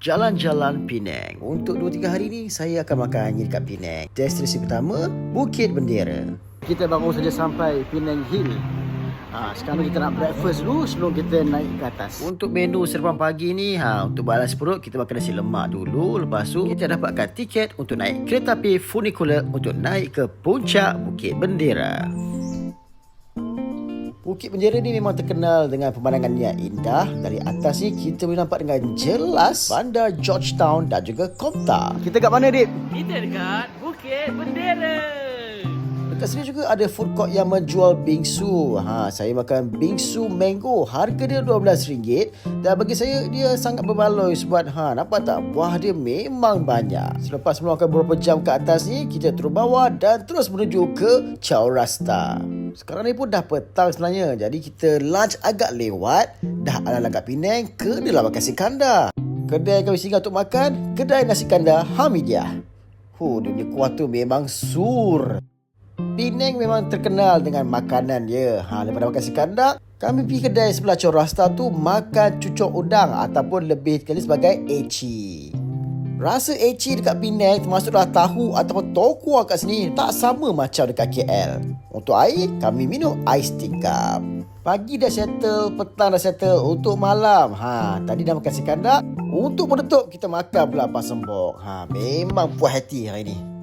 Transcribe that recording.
jalan-jalan Penang. Untuk 2-3 hari ni saya akan makan dekat Penang. Destinasi pertama, Bukit Bendera. Kita baru saja sampai Penang Hill. Sekarang kita nak breakfast dulu sebelum kita naik ke atas. Untuk menu sarapan pagi ni, untuk balas perut kita makan nasi lemak dulu. Lepas tu kita dapatkan tiket untuk naik kereta api funicular untuk naik ke puncak Bukit Bendera. Bukit Bendera ni memang terkenal dengan pemandangan yang indah. Dari atas ni kita boleh nampak dengan jelas bandar Georgetown dan juga Komtar. Kita kat mana, Dip? Kita dekat Bukit Bendera. Dekat sini juga ada food court yang menjual bingsu. Saya makan bingsu mango. Harga dia RM12. Dan bagi saya dia sangat berbaloi sebab nampak tak, buah dia memang banyak. Selepas meluangkan beberapa jam ke atas ni, kita turun bawah dan terus menuju ke Chaurasta. Sekarang ni pun dah petang sebenarnya. Jadi kita lunch agak lewat. Dah ala-ala kat Penang, kenalah makan nasi kandar. Kedai kami singgah untuk makan, kedai nasi kandar Hamidiah. Dia punya kuah tu memang sur. Penang memang terkenal dengan makanan dia. Lepas makan nasi kandar, kami pergi kedai sebelah Chaurasta tu makan cucuk udang ataupun lebih sekali sebagai eci. Rasa eci dekat Penang termasuklah tahu ataupun tokwa kat sini tak sama macam dekat KL. Untuk air, kami minum ais 3 cup. Pagi dah settle, petang dah settle. Untuk malam, tadi dah makan nasi kandar. Untuk penutup, kita makan pula pasembok. Memang puas hati hari ni.